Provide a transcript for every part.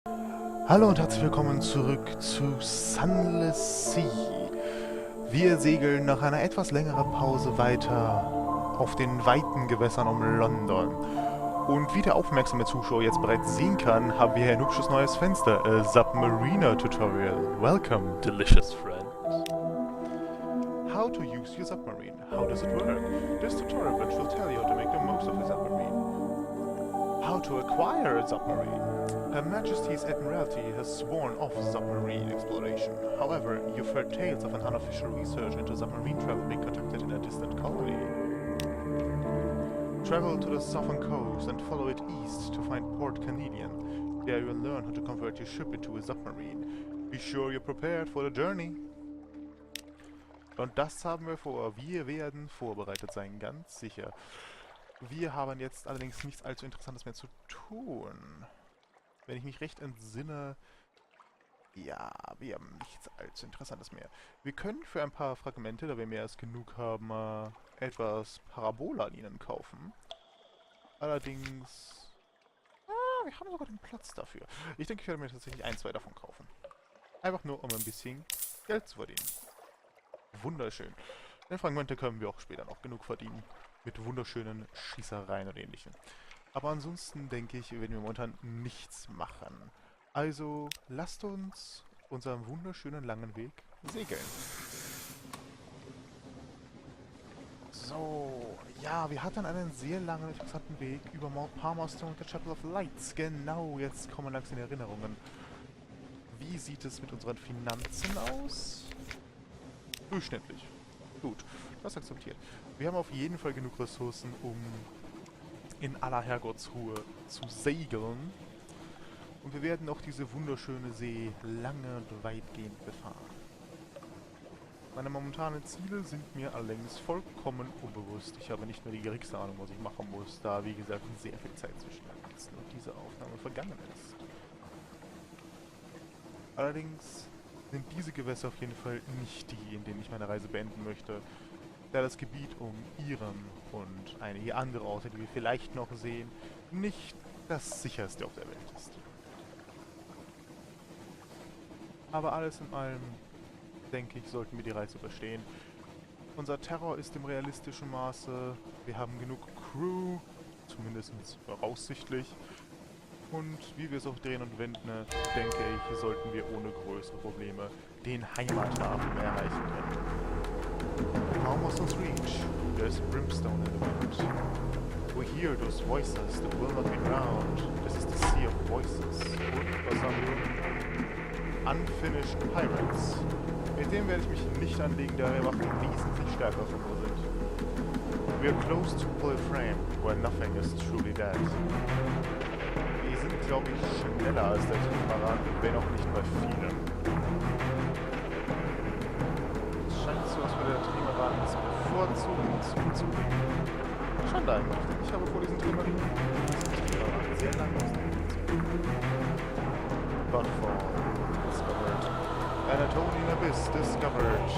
Hallo und herzlich willkommen zurück zu Sunless Sea. Wir segeln nach einer etwas längeren Pause weiter auf den weiten Gewässern um London. Und wie der aufmerksame Zuschauer jetzt bereits sehen kann, haben wir hier ein hübsches neues Fenster, a Zubmariner Tutorial. Welcome, delicious friend. How to use your submarine. How does it work? This tutorial bridge will tell you how to make the most of a submarine. How to acquire a submarine. Her Majesty's Admiralty has sworn off submarine exploration. However, you've heard tales of an unofficial research into submarine travel being conducted in a distant colony. Travel to the southern coast and follow it east to find Port Canadian. There you'll learn how to convert your ship into a submarine. Be sure you're prepared for the journey. Und das haben wir vor. Wir werden vorbereitet sein, ganz sicher. Wir haben jetzt allerdings nichts allzu Interessantes mehr zu tun. Wenn ich mich recht entsinne, ja, wir haben nichts allzu Interessantes mehr. Wir können für ein paar Fragmente, da wir mehr als genug haben, etwas Parabolaninen kaufen. Allerdings, wir haben sogar den Platz dafür. Ich denke, ich werde mir tatsächlich ein, zwei davon kaufen. Einfach nur, um ein bisschen Geld zu verdienen. Wunderschön. Den Fragmente können wir auch später noch genug verdienen. Mit wunderschönen Schießereien und Ähnlichem. Aber ansonsten denke ich, werden wir momentan nichts machen. Also lasst uns unseren wunderschönen langen Weg segeln. So, ja, wir hatten einen sehr langen, interessanten Weg über Palmerston und der Chapel of Lights. Genau, jetzt kommen langsam die Erinnerungen. Wie sieht es mit unseren Finanzen aus? Durchschnittlich. Gut, das akzeptiert. Wir haben auf jeden Fall genug Ressourcen, um in aller Herrgottsruhe zu segeln. Und wir werden auch diese wunderschöne See lange und weitgehend befahren. Meine momentanen Ziele sind mir allerdings vollkommen unbewusst. Ich habe nicht mehr die geringste Ahnung, was ich machen muss, da, wie gesagt, sehr viel Zeit zwischen der letzten und dieser Aufnahme vergangen ist. Allerdings sind diese Gewässer auf jeden Fall nicht die, in denen ich meine Reise beenden möchte, da das Gebiet um Iren und einige andere Orte, die wir vielleicht noch sehen, nicht das sicherste auf der Welt ist. Aber alles in allem, denke ich, sollten wir die Reise überstehen. Unser Terror ist im realistischen Maße, wir haben genug Crew, zumindest voraussichtlich. Und wie wir es auch drehen und wenden, denke ich, sollten wir ohne größere Probleme den Heimathafen erreichen können. Almost on reach, there's brimstone in the wind. We hear those voices that will not be drowned. This is the sea of voices. Und was haben wir? Unfinished Pirates. Mit dem werde ich mich nicht anlegen, da wir Waffen wesentlich stärker von nur sind. We are close to full frame, where nothing is truly dead. Wir sind, glaube ich, schneller als der Trimaran, wenn auch nicht bei vielen. Es scheint so, als würde der Trimaran es bevorzugen, zuzulegen. Schade eigentlich, denn ich habe vor diesen Trimaran sehr lange aus dem Weg zu gehen. Godfall discovered. Anatolian Abyss discovered.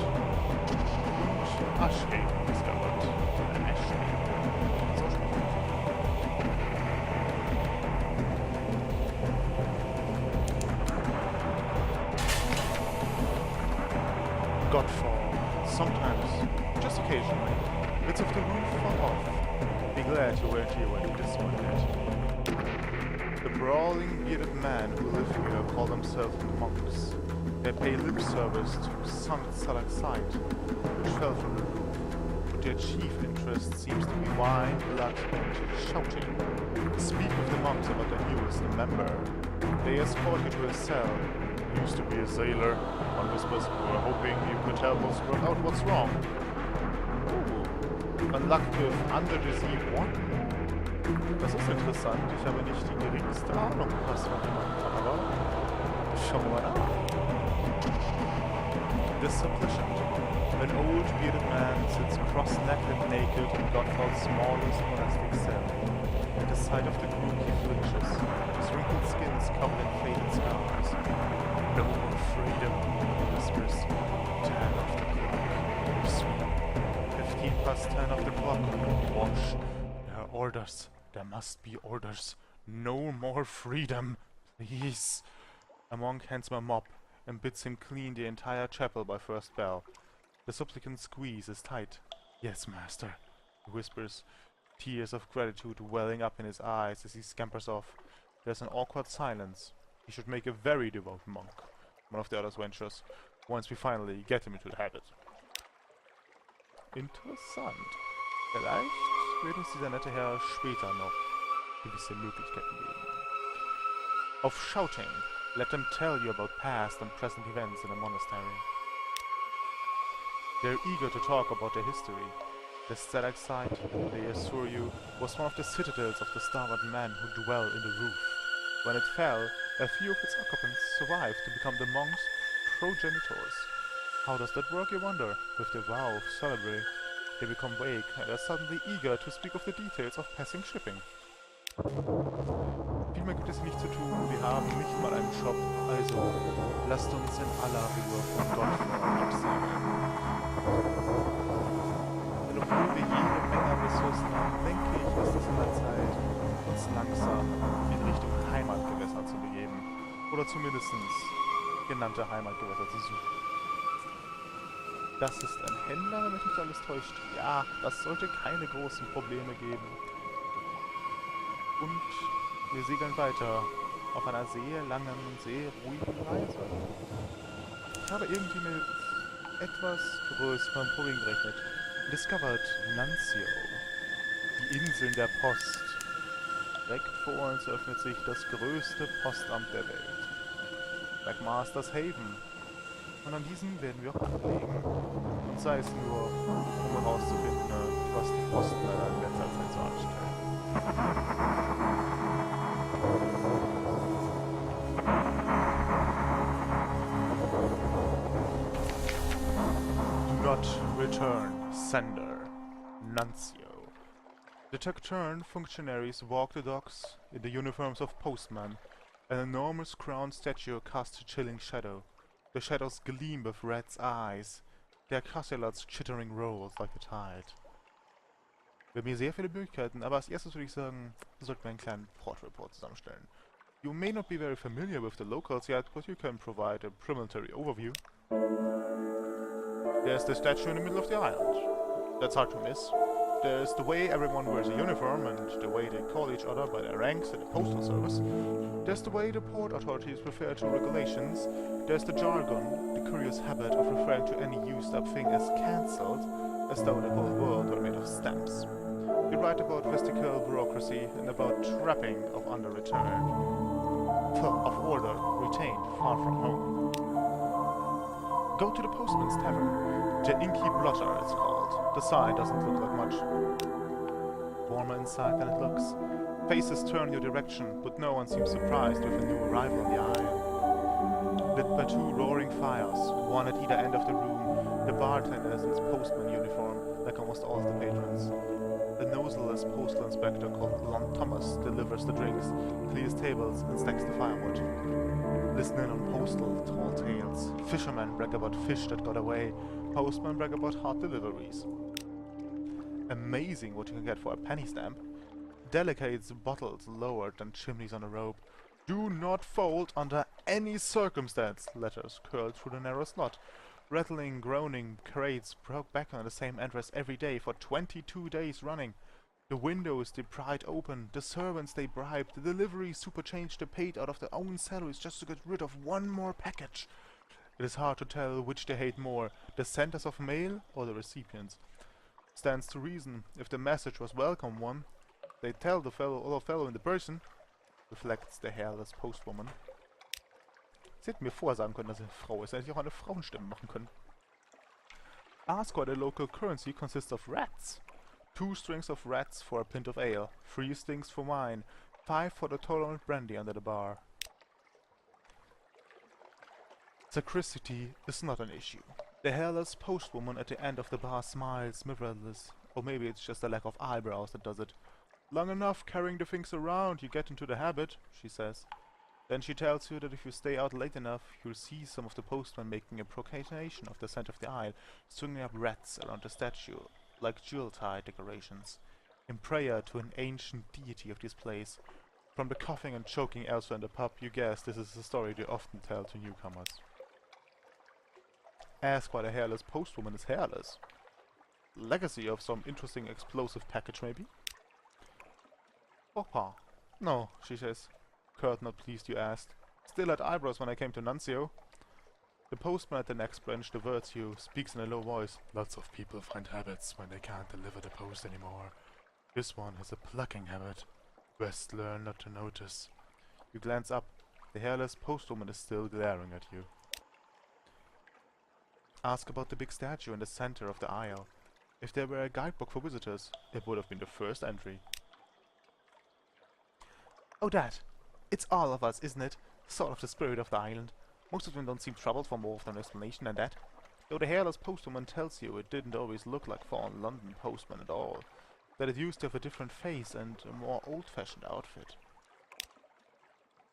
Und Aschreben discovered. Aschreben. So spricht man. Godfall. Sometimes, just occasionally, bits of the roof fall off. Be glad you weren't here when this one hit. The brawling bearded men who live here call themselves monks. They pay lip service to some stalactite, which fell from the roof. But their chief interest seems to be wine, blood, and shouting. Speak of the monks about the newest member. They escort you to a cell. Used to be a sailor. One whispers, we were hoping you could help us work out what's wrong. Ooh. Unlucky to have under the sea won. Das ist interessant. Ich habe nicht die geringste Ahnung, was man macht, aber schauen wir mal nach. The Supplicant. An old bearded man sits cross-necked and naked in Godfall's smallest monastic cell. At the sight of the group he flinches. His wrinkled skin is covered in faded scars. No more freedom, he whispers. 10 of the clock. Sweet. 15 past 10 of the clock. Wash. There are orders. There must be orders. No more freedom. Please. A monk hands him a mop and bids him clean the entire chapel by first bell. The supplicant squeezes tight. Yes, master, he whispers, tears of gratitude welling up in his eyes as he scampers off. There's an awkward silence. He should make a very devout monk, one of the others ventures, once we finally get him into the habit. Interessant. Vielleicht wird uns dieser nette Herr später noch gewisse Möglichkeiten geben. Of shouting, let them tell you about past and present events in the monastery. They're eager to talk about their history. The stalactite, they assure you, was one of the citadels of the starboard men who dwell in the roof. When it fell, a few of its occupants survived to become the monks' progenitors. How does that work, you wonder? With the vow of celebrate, they become vague and are suddenly eager to speak of the details of passing shipping. Viel mehr gibt es hier nicht zu tun, wir haben nicht mal einen Shop, also lasst uns in aller Ruhe von Gott absegeln. Denn obwohl wir jede Menge Ressourcen haben, denke ich, ist es an der Zeit, uns langsam in Richtung Heimatgewässer zu begeben. Oder zumindest genannte Heimatgewässer zu suchen. Das ist ein Händler, wenn mich nicht alles täuscht. Ja, das sollte keine großen Probleme geben. Und wir segeln weiter auf einer sehr langen und sehr ruhigen Reise. Ich habe irgendwie mit etwas größerem Problem gerechnet. Discovered Nuncio. Die Inseln der Post. Direkt vor uns öffnet sich das größte Postamt der Welt. McMaster's Haven. Und an diesem werden wir auch anlegen. Und sei es nur, um herauszufinden, was die Postmänner in letzter Zeit so anstellen. Do not return, sender, Nuncio. The Tacturn functionaries walk the docks in the uniforms of postmen. An enormous crowned statue casts a chilling shadow. The shadows gleam with rat's eyes. Der Castellots chittering rolls like a tide. Wir haben hier sehr viele Möglichkeiten, aber als erstes würde ich sagen, sollten wir einen kleinen Port Report zusammenstellen. You may not be very familiar with the locals yet, but you can provide a preliminary overview. There's the statue in the middle of the island. That's hard to miss. There's the way everyone wears a uniform and the way they call each other by their ranks in the postal service. There's the way the port authorities refer to regulations. There's the jargon, the curious habit of referring to any used-up thing as cancelled, as though the whole world were made of stamps. We write about vestigial bureaucracy and about trapping of under-return, of order retained far from home. Go to the postman's tavern. The Inky Blotter, it's called. The sign doesn't look like much. Warmer inside than it looks. Faces turn your direction, but no one seems surprised with a new arrival on the isle. Lit by two roaring fires, one at either end of the room, the bartender is in his postman uniform, like almost all of the patrons. A noseless postal inspector called Lon Thomas delivers the drinks, clears tables, and stacks the firewood. Listen in on postal tall tales. Fishermen brag about fish that got away. Postmen brag about hot deliveries. Amazing what you can get for a penny stamp. Delicates bottles lowered than chimneys on a rope. Do not fold under any circumstance. Letters curled through the narrow slot. Rattling, groaning crates broke back on the same address every day for 22 days running. The windows they pried open, the servants they bribed, the delivery superchanged they paid out of their own salaries just to get rid of one more package. It is hard to tell which they hate more, the senders of mail or the recipients. Stands to reason, if the message was welcome one, they tell the fellow in the person, reflects the hairless postwoman. Sie hätten mir vorsagen können, dass sie eine Frau ist, hätte ich auch eine Frauenstimme machen können. Ask why the local currency consists of rats. 2 strings of rats for a pint of ale, 3 strings for wine, 5 for the tolerant brandy under the bar. Sacristy is not an issue. The hairless postwoman at the end of the bar smiles mirrorless, or maybe it's just a lack of eyebrows that does it. Long enough carrying the things around, you get into the habit, she says. Then she tells you that if you stay out late enough, you'll see some of the postmen making a proclamation of the scent of the isle, stringing up rats around the statue, like jewel-tie decorations, in prayer to an ancient deity of this place. From the coughing and choking elsewhere in the pub, you guess this is the story they often tell to newcomers. Ask why the hairless postwoman is hairless. Legacy of some interesting explosive package, maybe? Papa. No, she says. Kurt, not pleased you asked. Still had eyebrows when I came to Nuncio. The postman at the next branch diverts you, speaks in a low voice. Lots of people find habits when they can't deliver the post anymore. This one has a plucking habit. Best learn not to notice. You glance up. The hairless postwoman is still glaring at you. Ask about the big statue in the center of the aisle. If there were a guidebook for visitors, it would have been the first entry. Oh, Dad. It's all of us, isn't it? Sort of the spirit of the island. Most of them don't seem troubled for more of an explanation than that. Though the hairless postwoman tells you it didn't always look like fallen London postman at all. That it used to have a different face and a more old-fashioned outfit.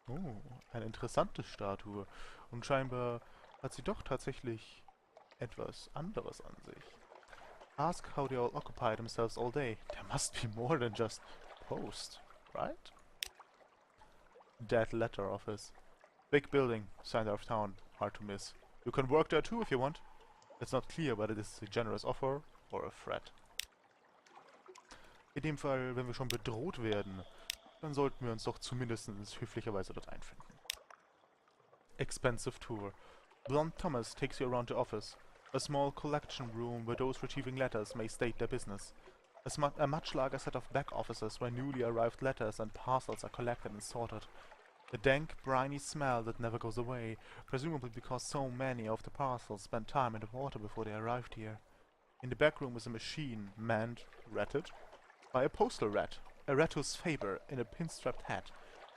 Oh, eine interessante Statue. Und scheinbar hat sie doch tatsächlich etwas anderes an sich. Ask how they all occupy themselves all day. There must be more than just post, right? Dead letter office. Big building, center of town, hard to miss. You can work there too if you want. It's not clear whether this is a generous offer or a threat. In dem Fall, wenn wir schon bedroht werden, dann sollten wir uns doch zumindest höflicherweise dort einfinden. Expensive tour. Blonde Thomas takes you around the office. A small collection room where those retrieving letters may state their business. A much larger set of back offices where newly arrived letters and parcels are collected and sorted. A dank, briny smell that never goes away, presumably because so many of the parcels spent time in the water before they arrived here. In the back room is a machine, manned, ratted, by a postal rat, a Rattus Faber in a pinstriped hat.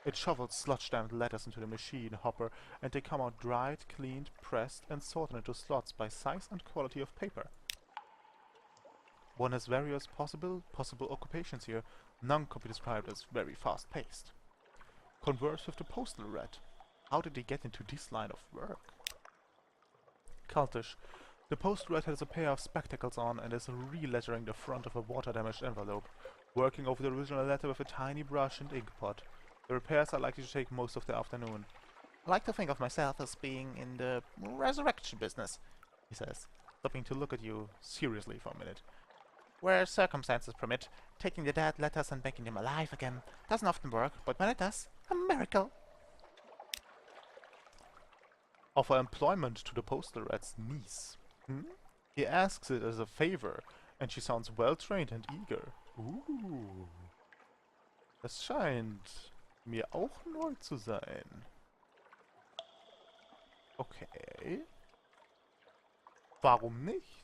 It shovels sludge-stamped letters into the machine hopper, and they come out dried, cleaned, pressed, and sorted into slots by size and quality of paper. One has various possible occupations here. None could be described as very fast-paced. Converse with the postal rat. How did he get into this line of work? Cultish. The postal rat has a pair of spectacles on and is re-lettering the front of a water-damaged envelope, working over the original letter with a tiny brush and ink pot. The repairs are likely to take most of the afternoon. I like to think of myself as being in the resurrection business, he says, stopping to look at you seriously for a minute. Where circumstances permit, taking the dead letters and making them alive again doesn't often work, but when it does, a miracle. Offer employment to the postal rat's niece. He asks it as a favor, and she sounds well-trained and eager. Ooh. Das scheint mir auch neu zu sein. Okay. Warum nicht?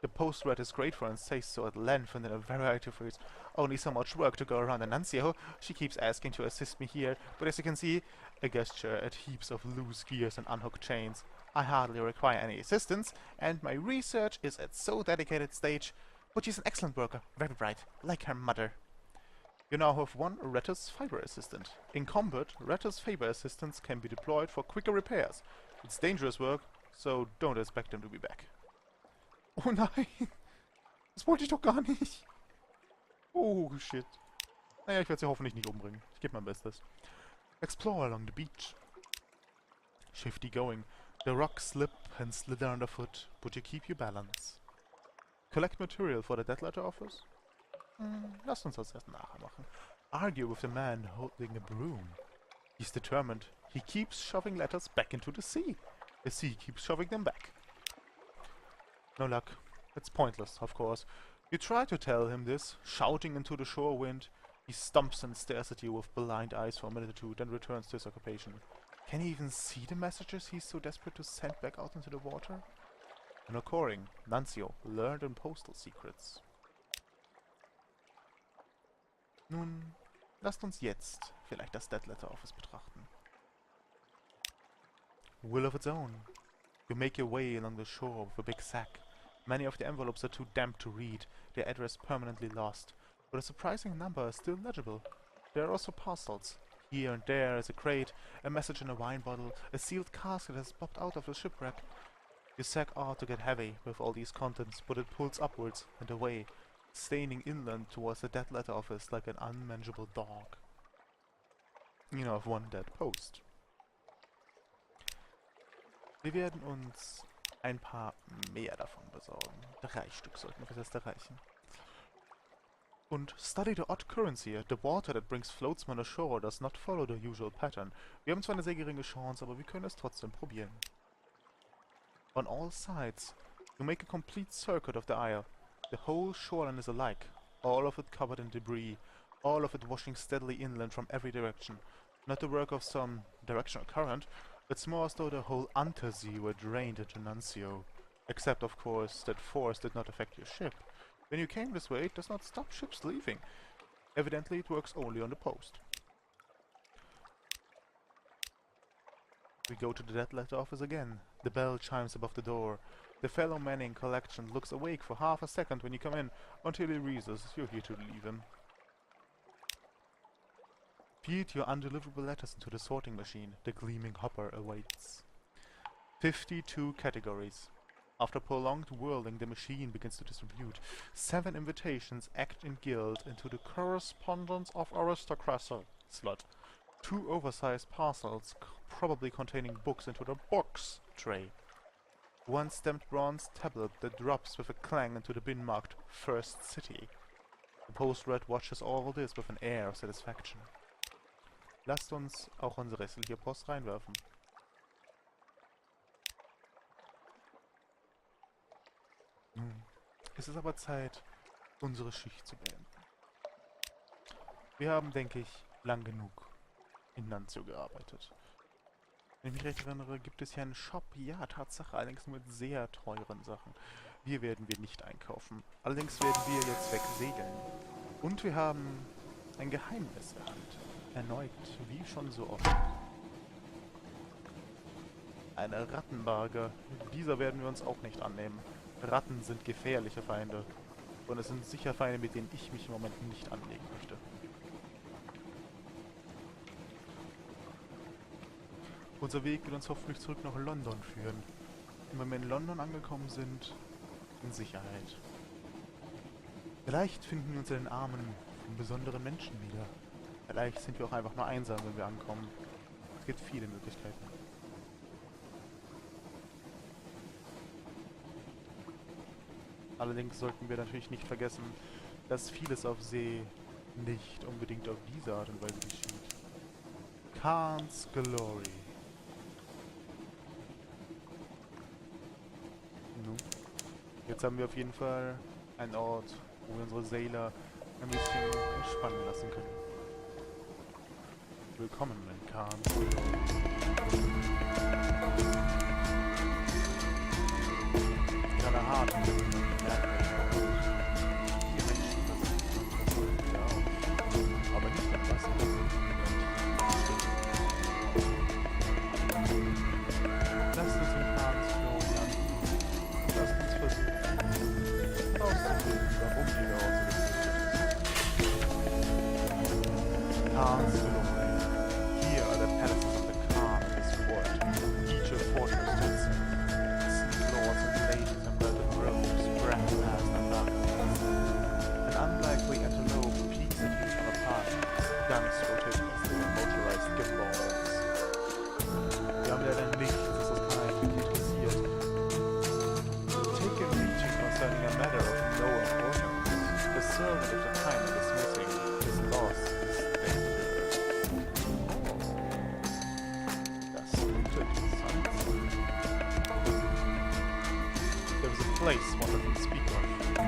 The post rat is grateful and says so at length and in a variety of words. Only so much work to go around the Nuncio. She keeps asking to assist me here, but as you can see, a gesture at heaps of loose gears and unhooked chains. I hardly require any assistance, and my research is at so dedicated stage. But she's an excellent worker, very bright, like her mother. You now have one Rattus Faber assistant. In combat, Rattus Faber assistants can be deployed for quicker repairs. It's dangerous work, so don't expect them to be back. Oh nein! Das wollte ich doch gar nicht! Oh shit. Naja, ich werde sie hoffentlich nicht umbringen. Ich gebe mein Bestes. Explore along the beach. Shifty going. The rocks slip and slither underfoot, but you keep your balance. Collect material for the dead letter office? Lasst uns das erst nachher machen. Argue with the man holding a broom. He's determined. He keeps shoving letters back into the sea. The sea keeps shoving them back. No luck. It's pointless, of course. You try to tell him this, shouting into the shore wind. He stumps and stares at you with blind eyes for a minute or two, then returns to his occupation. Can he even see the messages he's so desperate to send back out into the water? An occurring, Nuncio, learned in postal secrets. Nun, lasst uns jetzt vielleicht das Dead Letter Office betrachten. Will of its own. You make your way along the shore with a big sack. Many of the envelopes are too damp to read, their address permanently lost, but a surprising number is still legible. There are also parcels. Here and there is a crate, a message in a wine bottle, a sealed casket has popped out of the shipwreck. Your sack ought to get heavy with all these contents, but it pulls upwards and away, staining inland towards the dead letter office like an unmanageable dog. of one dead post. Wir werden uns ein paar mehr davon besorgen. 3 Stück sollten wir das erreichen. Und study the odd currents here. The water that brings floatsmen ashore does not follow the usual pattern. Wir haben zwar eine sehr geringe Chance, aber wir können es trotzdem probieren. On all sides, you make a complete circuit of the isle. The whole shoreline is alike, all of it covered in debris, all of it washing steadily inland from every direction. Not the work of some directional current, it's more as though the whole Unterzee were drained into Nuncio. Except, of course, that force did not affect your ship. When you came this way, it does not stop ships leaving. Evidently, it works only on the post. We go to the dead letter office again. The bell chimes above the door. The fellow Manning collection looks awake for half a second when you come in, until he realizes you're here to leave him. Feed your undeliverable letters into the sorting machine. The gleaming hopper awaits. 52 categories. After prolonged whirling, the machine begins to distribute 7 invitations act in guild into the correspondence of aristocracy slot. 2 oversized parcels, probably containing books, into the box tray. 1 stamped bronze tablet that drops with a clang into the bin marked First City. The post-rat watches all this with an air of satisfaction. Lasst uns auch unsere restliche Post reinwerfen. Nun, es ist aber Zeit, unsere Schicht zu beenden. Wir haben, denke ich, lang genug in Nuncio gearbeitet. Wenn ich mich recht erinnere, gibt es hier einen Shop. Ja, Tatsache, allerdings nur mit sehr teuren Sachen. Hier werden wir nicht einkaufen. Allerdings werden wir jetzt wegsegeln. Und wir haben ein Geheimnis erhalten. Erneut, wie schon so oft. Eine Rattenbarge. Dieser werden wir uns auch nicht annehmen. Ratten sind gefährliche Feinde. Und es sind sicher Feinde, mit denen ich mich im Moment nicht anlegen möchte. Unser Weg wird uns hoffentlich zurück nach London führen. Und wenn wir in London angekommen sind, in Sicherheit. Vielleicht finden wir uns in den Armen von besonderen Menschen wieder. Vielleicht sind wir auch einfach nur einsam, wenn wir ankommen. Es gibt viele Möglichkeiten. Allerdings sollten wir natürlich nicht vergessen, dass vieles auf See nicht unbedingt auf diese Art und Weise geschieht. Khan's Glory. Nun, jetzt haben wir auf jeden Fall einen Ort, wo wir unsere Sailor ein bisschen entspannen lassen können. Willkommen in Khan's Glory. Gerade hart. Aber nicht am Wasser. Lasst uns in Khan's Glory landen. Lasst uns versuchen, herauszufinden, warum die da ausgerüstet ist. Khan's Glory. Here are the palaces of the Khan and his court. Each a fortress to its lords and ladies and velvet robes, breath past and Nach. An unlikely antelope peeks at you from a path. Guns rotate easily on motorized gimbals. Wir haben leider nichts, das das Kanal interessiert. Take a meeting concerning a matter of no importance. The servant of the time is missing. His loss is dangerous. Das könnte interessant sein. There was a place one of them speak of.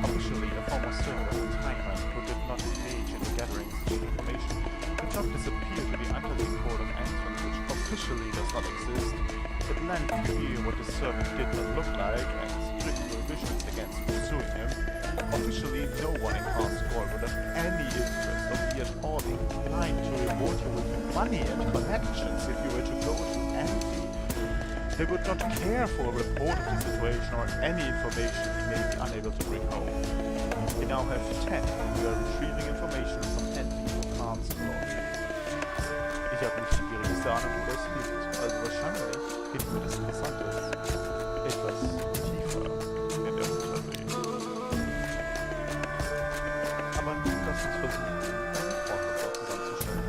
Officially, a former servant of the Timer who did not engage in the gathering of such information could not disappear to the Unterzee Court of Entrance, which officially does not exist. It lent you what the servant did not look like, and strict prohibitions against pursuing him. Officially, no one in Khan's Court would have any interest or be at all inclined to reward you with money and connections if you were to go to envy. They would not care for a report of the situation or any information he may be unable to bring home. We now have 10 and we are retrieving information from envy for Khan's Glory. Ich habe nicht die geringste Ahnung, wo das liegt, also wahrscheinlich finden wir das Interessantes etwas tiefer in der Untersee. Aber lass uns versuchen, einen Portfolio zusammenzustellen.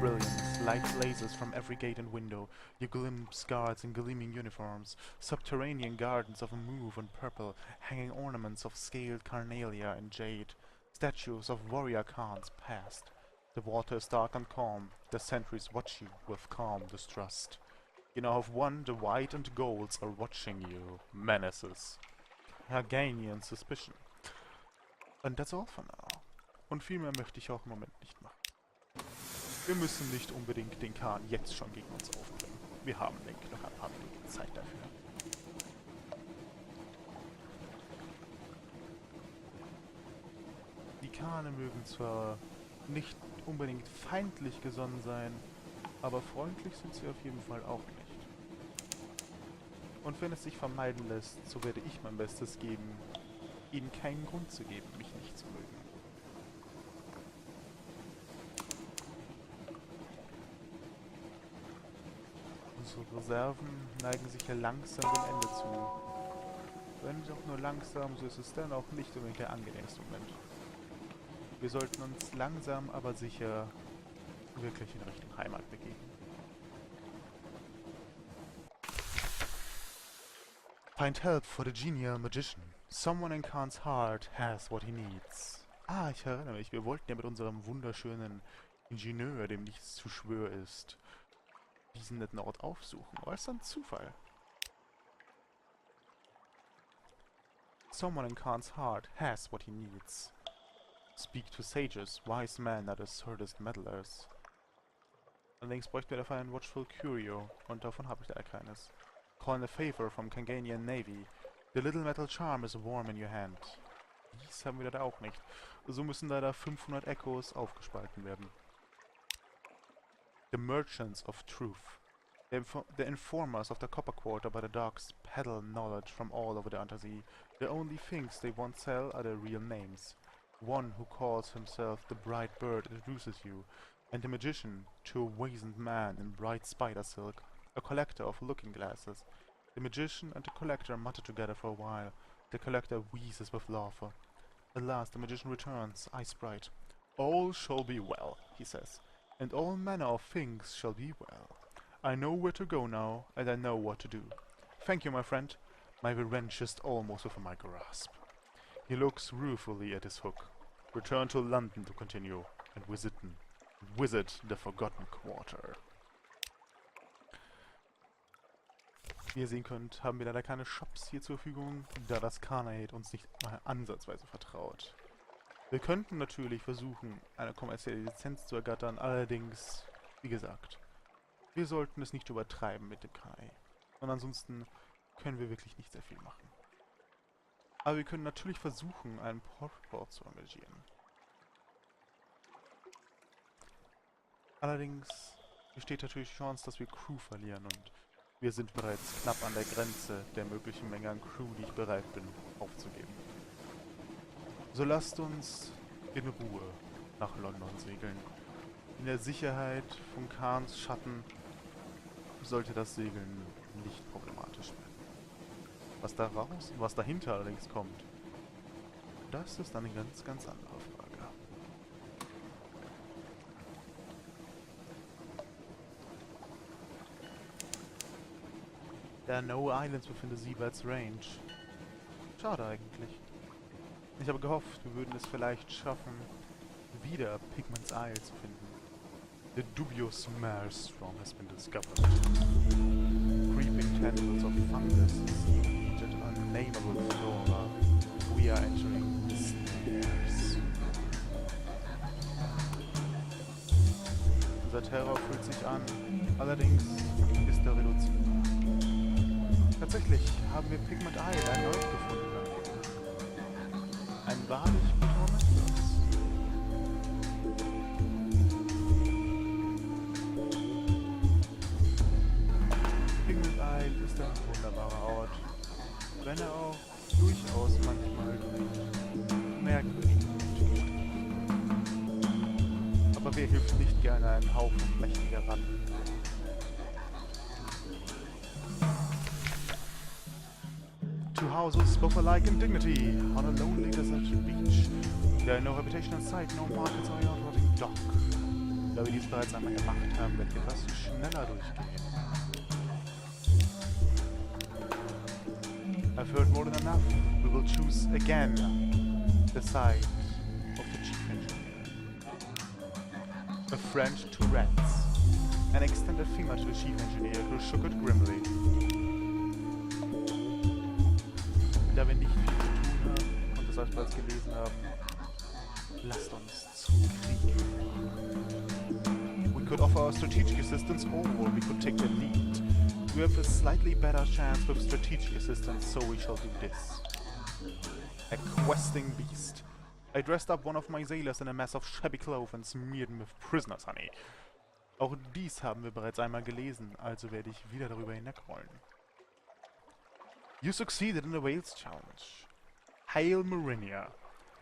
brilliance, like lasers from every gate and window. You glimpse guards in gleaming uniforms, subterranean gardens of mauve and purple, hanging ornaments of scaled carnelian and jade, statues of warrior khans past. The water is dark and calm, the sentries watch you with calm distrust. You know of one, the white and golds are watching you, menaces. Hagganian suspicion. And that's all for now. Und viel mehr möchte ich auch im Moment nicht machen. Wir müssen nicht unbedingt den Kahn jetzt schon gegen uns aufbringen. Wir haben, denke ich, noch ein paar Minuten Zeit dafür. Die Kahne mögen zwar nicht unbedingt feindlich gesonnen sein, aber freundlich sind sie auf jeden Fall auch nicht. Und wenn es sich vermeiden lässt, so werde ich mein Bestes geben, ihnen keinen Grund zu geben, mich nicht zu mögen. Unsere Reserven neigen sich ja langsam dem Ende zu. Wenn auch nur langsam, so ist es dann auch nicht unbedingt der angenehmste Moment. Wir sollten uns langsam, aber sicher wirklich in Richtung Heimat begeben. Find help for the genial magician. Someone in Khan's heart has what he needs. Ah, ich erinnere mich, wir wollten ja mit unserem wunderschönen Ingenieur, dem nichts zu schwör ist, diesen netten Ort aufsuchen. Aber es ist ein Zufall. Someone in Khan's heart has what he needs. Speak to sages, wise men are the surdest meddlers. Allerdings bräuchten wir dafür einen Watchful Curio, und davon habe ich leider keines. Call in a favor from Kanganian Navy. The little metal charm is warm in your hand. Dies haben wir leider auch nicht. So müssen leider 500 Echos aufgespalten werden. The merchants of truth. The informers of the copper quarter by the docks peddle knowledge from all over the Unterzee. The only things they won't sell are their real names. One who calls himself the bright bird introduces you, and the magician to a wizened man in bright spider silk, a collector of looking glasses. The magician and the collector mutter together for a while. The collector wheezes with laughter. At last the magician returns, eyes bright. All shall be well, he says, and all manner of things shall be well. I know where to go now, and I know what to do. Thank you, my friend. My revenge is almost within my grasp. He looks ruefully at his hook. Return to London to continue, and visit the Forgotten Quarter. Wie ihr sehen könnt, haben wir leider keine Shops hier zur Verfügung, da das Khanate uns nicht mal ansatzweise vertraut. Wir könnten natürlich versuchen, eine kommerzielle Lizenz zu ergattern, allerdings, wie gesagt, wir sollten es nicht übertreiben mit dem Khanate. Und ansonsten können wir wirklich nicht sehr viel machen. Aber wir können natürlich versuchen, einen Portport zu engagieren. Allerdings besteht natürlich die Chance, dass wir Crew verlieren, und wir sind bereits knapp an der Grenze der möglichen Menge an Crew, die ich bereit bin aufzugeben. So lasst uns in Ruhe nach London segeln. In der Sicherheit von Khans Schatten sollte das Segeln nicht problematisch werden. Was dahinter allerdings kommt, das ist eine ganz, ganz andere Frage. There are no islands within the seabed's range. Schade eigentlich. Ich habe gehofft, wir würden es vielleicht schaffen, wieder Pigment's Isle zu finden. The dubious maelstrom has been discovered. Creeping tentacles of fungus and unnameable flora. We are entering the snares. Unser Terror fühlt sich an, allerdings ist er reduzierbar. Tatsächlich haben wir Pigment Isle erneut gefunden. Ein wahrlich guter Moment für uns. Pigment Isle ist ein wunderbarer Ort, wenn er auch durchaus manchmal durch merkwürdige Geschichten. Aber wer hilft nicht gerne einen Haufen mächtiger Ratten? Two houses, both alike in dignity, on a lonely desert beach. There are no habitation in sight, no markets or yacht rotting dock. Da wir dies bereits einmal gemacht haben, werden wir etwas schneller durchgehen. I've heard more than enough. We will choose again the side of the chief engineer. A friend to rats. An extended finger to the chief engineer who shook it grimly. Da wir nicht viel zu tun haben und das als bereits gelesen haben, lasst uns zum Krieg. We could offer our strategic assistance or we could take the lead. We have a slightly better chance with strategic assistance, so we shall do this. A questing beast. I dressed up one of my sailors in a mess of shabby clothes and smeared him with prisoner's honey. Auch dies haben wir bereits einmal gelesen, also werde ich wieder darüber hinwegrollen. You succeeded in the whales challenge. Hail Mariner.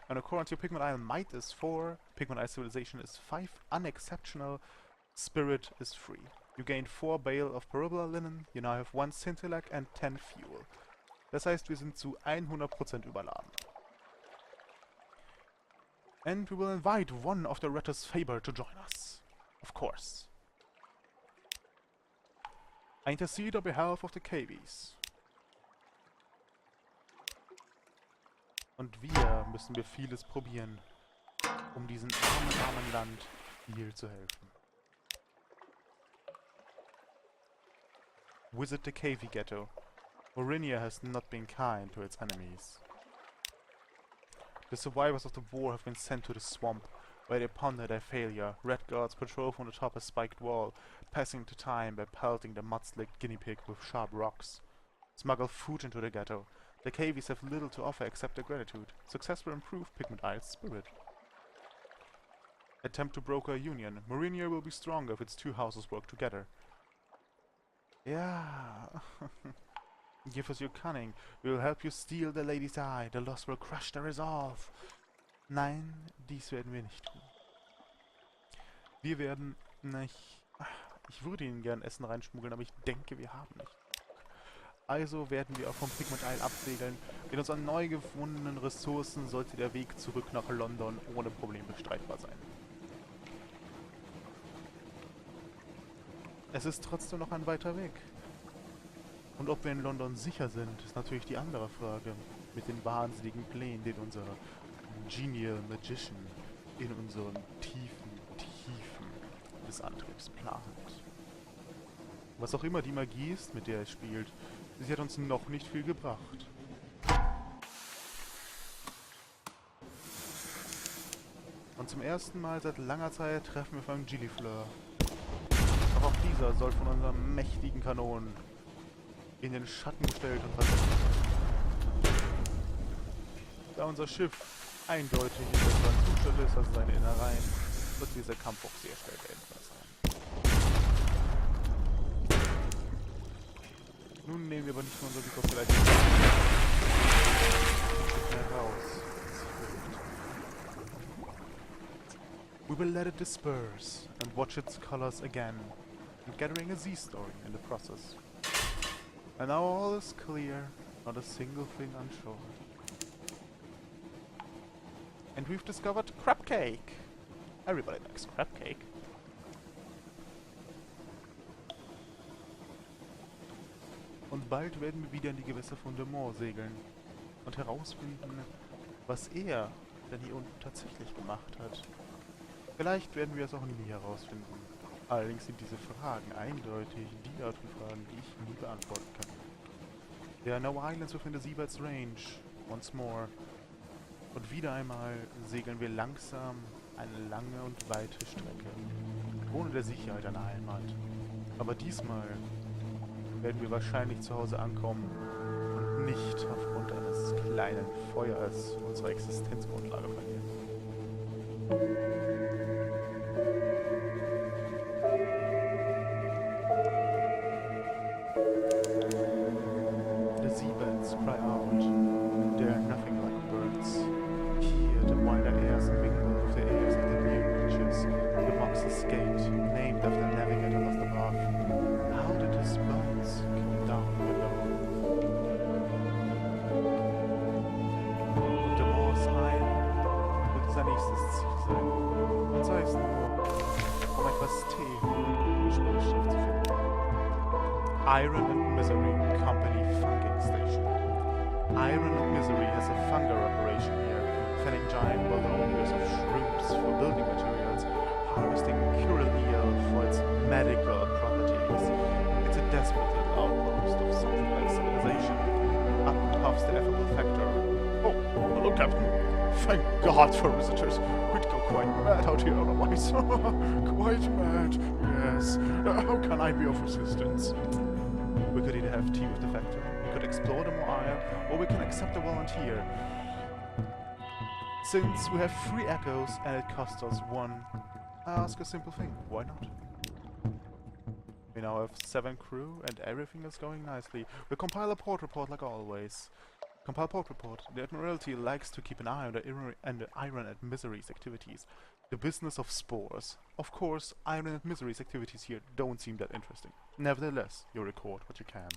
And according to your Pigment Isle, might is 4, Pigment Isle civilization is 5, unexceptional, spirit is 3. You gained 4 bale of parabola linen, you now have 1 scintillac and 10 fuel. Das heißt, wir sind zu 100% überladen. And we will invite one of the Retter's Faber to join us. Of course. I intercede on behalf of the KVs. Und wir müssen vieles probieren, um diesem armen Land viel zu helfen. Visit the KV ghetto. Morinia has not been kind to its enemies. The survivors of the war have been sent to the swamp, where they ponder their failure. Red guards patrol from the top a spiked wall, passing the time by pelting the mud-slicked guinea pig with sharp rocks. Smuggle food into the ghetto. The KVs have little to offer except their gratitude. Success will improve Pigment Isle's spirit. Attempt to broker a union. Morinia will be stronger if its 2 houses work together. Yeah. Give us your cunning. We will help you steal the lady's eye. The loss will crush their resolve. Nein, dies werden wir nicht tun. Wir werden... Ich würde Ihnen gern Essen reinschmuggeln, aber ich denke, wir haben nicht. Also werden wir auch vom Pigment Isle absegeln. Mit unseren neu gewonnenen Ressourcen sollte der Weg zurück nach London ohne Probleme bestreitbar sein. Es ist trotzdem noch ein weiter Weg. Und ob wir in London sicher sind, ist natürlich die andere Frage. Mit den wahnsinnigen Plänen, den unser Genial Magician in unseren Tiefen des Antriebs plant. Was auch immer die Magie ist, mit der er spielt, sie hat uns noch nicht viel gebracht. Und zum ersten Mal seit langer Zeit treffen wir auf einen Gillifleur. Doch auch dieser soll von unseren mächtigen Kanonen in den Schatten gestellt und versetzt. Da unser Schiff eindeutig in besseren Zustand ist als seine Innereien, wird dieser Kampf auch sehr schnell beendbar sein. Nun nehmen wir aber nicht nur unser Glück auf vielleicht heraus. We will let it disperse and watch its colors again, and gathering a Z story in the process. And now all is clear, not a single thing unsure. And we've discovered crab cake. Everybody likes crab cake. Und bald werden wir wieder in die Gewässer von Le Mans segeln und herausfinden, was er denn hier unten tatsächlich gemacht hat. Vielleicht werden wir es auch nie herausfinden. Allerdings sind diese Fragen eindeutig die Art von Fragen, die ich nie beantworten kann. There are no islands within the seabed's range, once more. Und wieder einmal segeln wir langsam eine lange und weite Strecke, ohne der Sicherheit einer Heimat. Aber diesmal werden wir wahrscheinlich zu Hause ankommen und nicht aufgrund eines kleinen Feuers unsere Existenzgrundlage verlieren. The seabeds cry out, they are nothing like birds. Here the wider airs mingle with the airs of the near reaches, the Mox's Gate, named after the navigator lost above. How did his bones come down below? Und der Moors Isle wird unser nächstes Ziel sein. Iron and Misery Company Funking Station. Iron and Misery has a funger operation here, felling giant volumes of shrooms for building materials, harvesting cural eel for its medical properties. It's a desperate little outpost of something like civilization. Up puffs the affable factor. Oh, hello, Captain. Thank God for visitors. We'd go quite mad out here otherwise. Quite mad, yes. How can I be of assistance? We could either have tea with the factor, we could explore the more iron, or we can accept a volunteer. Since we have 3 echoes and it costs us 1, I ask a simple thing, why not? We now have 7 crew and everything is going nicely. We compile a port report like always. Compile port report. The Admiralty likes to keep an eye on the Iron and Misery's activities. The business of spores. Of course, Iron and Misery's activities here don't seem that interesting. Nevertheless, you record what you can.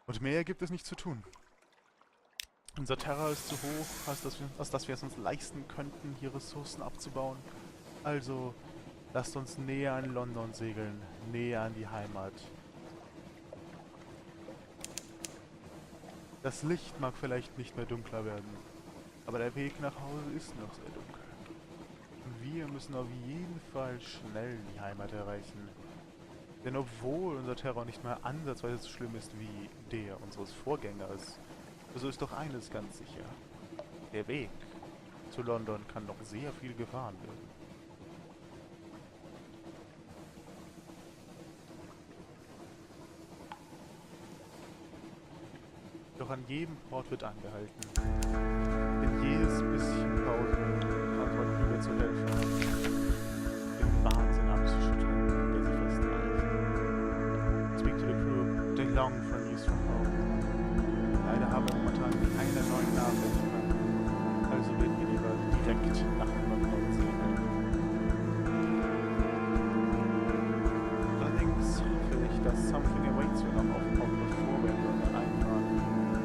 Und mehr gibt es nicht zu tun. Unser Terror ist zu hoch, als dass wir es uns leisten könnten, hier Ressourcen abzubauen. Also, lasst uns näher an London segeln, näher an die Heimat. Das Licht mag vielleicht nicht mehr dunkler werden, aber der Weg nach Hause ist noch sehr dunkel. Und wir müssen auf jeden Fall schnell die Heimat erreichen. Denn obwohl unser Terror nicht mehr ansatzweise so schlimm ist wie der unseres Vorgängers, so ist doch eines ganz sicher. Der Weg zu London kann noch sehr viel gefahren werden. Doch an jedem Port wird angehalten. Denn jedes bisschen Pause kann so ein Flüger zu helfen haben, den Wahnsinn abzuschütteln, der sie festreißt. Speak to the crew, they long for news from home. Leider haben wir momentan keine neuen Nachrichten mehr. Also werden wir lieber direkt nach London segeln. Allerdings hoffe ich, dass something awaits you noch auf dem Port, bevor wir in London einfahren.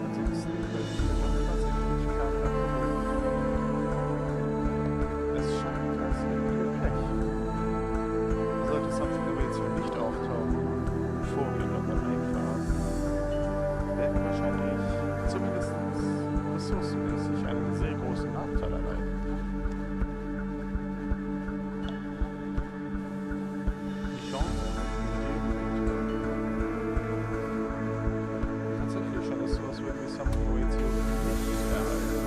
Ansonsten wird es tatsächlich kein Problem. Es scheint, als hätten wir Pech. Sollte something awaits you nicht auftauchen, bevor wir in London einfahren, werden wir wahrscheinlich zumindest ressourcenmäßig einen sehr großen Nachteil erleiden. Die Chance, tatsächlich schon ist sowas, wenn wir something awaits you nicht erhalten.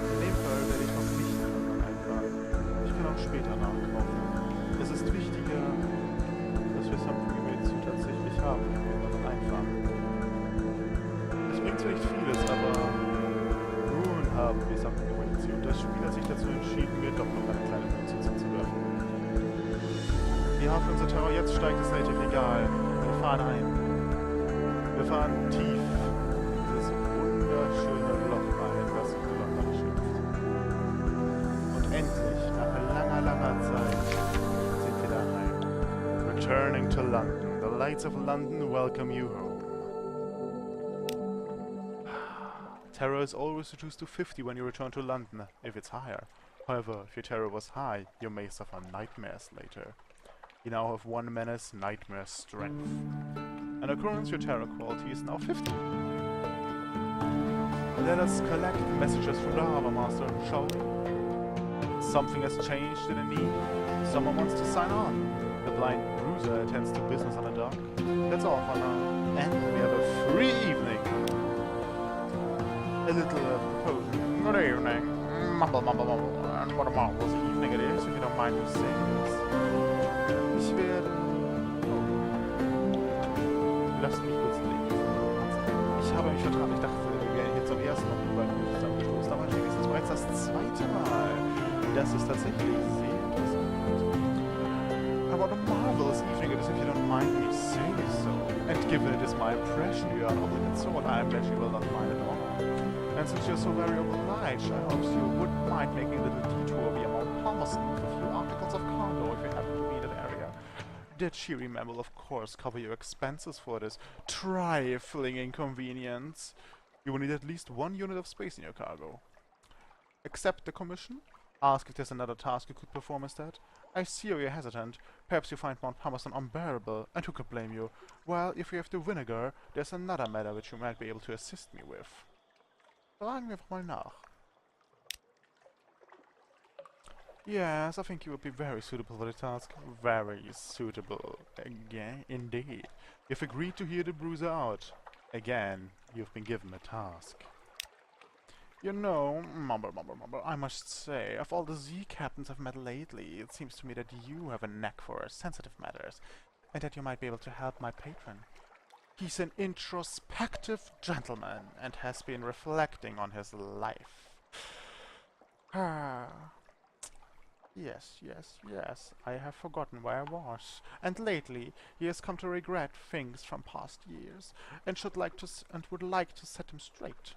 In dem Fall werde ich noch nicht in London einfahren. Ich kann auch später nachkaufen. Es ist wichtiger, dass wir something awaits you tatsächlich haben, wenn wir in London einfahren. Es bringt zwar nicht vieles, aber nun haben wir something awaits you und das Spiel hat sich dazu entschieden, mir doch noch eine kleine Münze zuzuwerfen. Wir hoffen, unser Terror jetzt steigt, ist relativ egal. Wir fahren ein. Wir fahren tief in dieses wunderschöne Loch rein, das sich London schützt. Und endlich, nach langer, langer Zeit, sind wir daheim. Returning to London. The lights of London welcome you home. Terror is always reduced to 50 when you return to London, if it's higher. However, if your terror was high, you may suffer nightmares later. You now have 1 menace nightmare strength. An occurrence, your terror quality is now 50. Let us collect messages from the Harbour Master, shall we? Something has changed in a need. Someone wants to sign on. The blind bruiser attends to business on the dock. That's all for now. And we have a free evening. A little proposal. Good evening. Mumble, mumble, mumble. And what a marvelous evening it is, if you don't mind me saying this. Ich werde... Lasst mich kurz lesen. Ich habe mich vertan. Ich dachte, wir wären hier zum ersten Mal über den zusammengestoßen. Aber nee, es ist bereits das 2. Mal. Das ist tatsächlich sehr interessant. I want a marvelous evening, if you don't mind me saying so. And given it is my impression you are an obligate sort, I imagine you will not mind at all. And since you're so very obliged, I hope you wouldn't mind making a little detour via Mount Palmerston with a few articles of cargo if you happen to be in that area. The cheery man will of course cover your expenses for this trifling inconvenience. You will need at least 1 unit of space in your cargo. Accept the commission? Ask if there's another task you could perform instead. I see you're hesitant. Perhaps you find Mount Palmerston unbearable, and who could blame you? Well, if you have the vinegar, there's another matter which you might be able to assist me with. Fragen wir einfach mal nach. Yes, I think you would be very suitable for the task. Very suitable. Again, indeed. You've agreed to hear the bruiser out. Again, you've been given a task. You know, mumble, I must say, of all the sea captains I've met lately, it seems to me that you have a knack for sensitive matters, and that you might be able to help my patron. He's an introspective gentleman, and has been reflecting on his life. Yes, I have forgotten where I was, and lately he has come to regret things from past years, and would like to set them straight.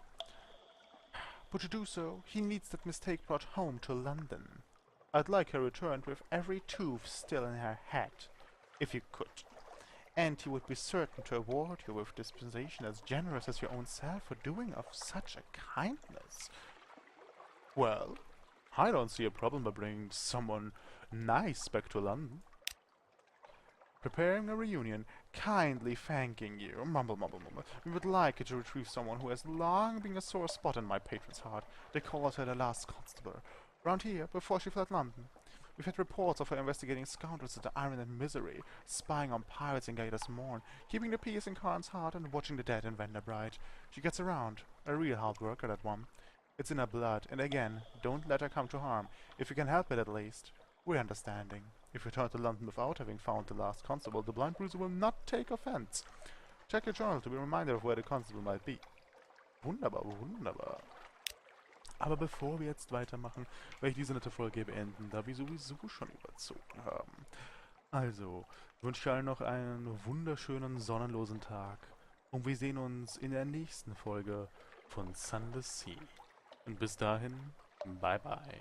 But to do so, he needs that mistake brought home to London. I'd like her returned with every tooth still in her head, if you could. And he would be certain to award you with dispensation as generous as your own self for doing of such a kindness. Well, I don't see a problem by bringing someone nice back to London. Preparing a reunion, kindly thanking you, mumble. We would like you to retrieve someone who has long been a sore spot in my patron's heart. They called her the last constable. Round here, before she fled London. We've had reports of her investigating scoundrels at the Iron and Misery, spying on pirates in Gator's Morn, keeping the peace in Karen's heart, and watching the dead in Vanderbright. She gets around. A real hard worker, that one. It's in her blood, and again, don't let her come to harm. If you can help it, at least. We're understanding. If you return to London without having found the last constable, the blind bruiser will not take offense. Check your journal to be reminded of where the constable might be. Wunderbar. Aber bevor wir jetzt weitermachen, werde ich diese nette Folge beenden, da wir sowieso schon überzogen haben. Also, wünsche ich allen noch einen wunderschönen, sonnenlosen Tag. Und wir sehen uns in der nächsten Folge von Sunless Sea. Und bis dahin, bye bye.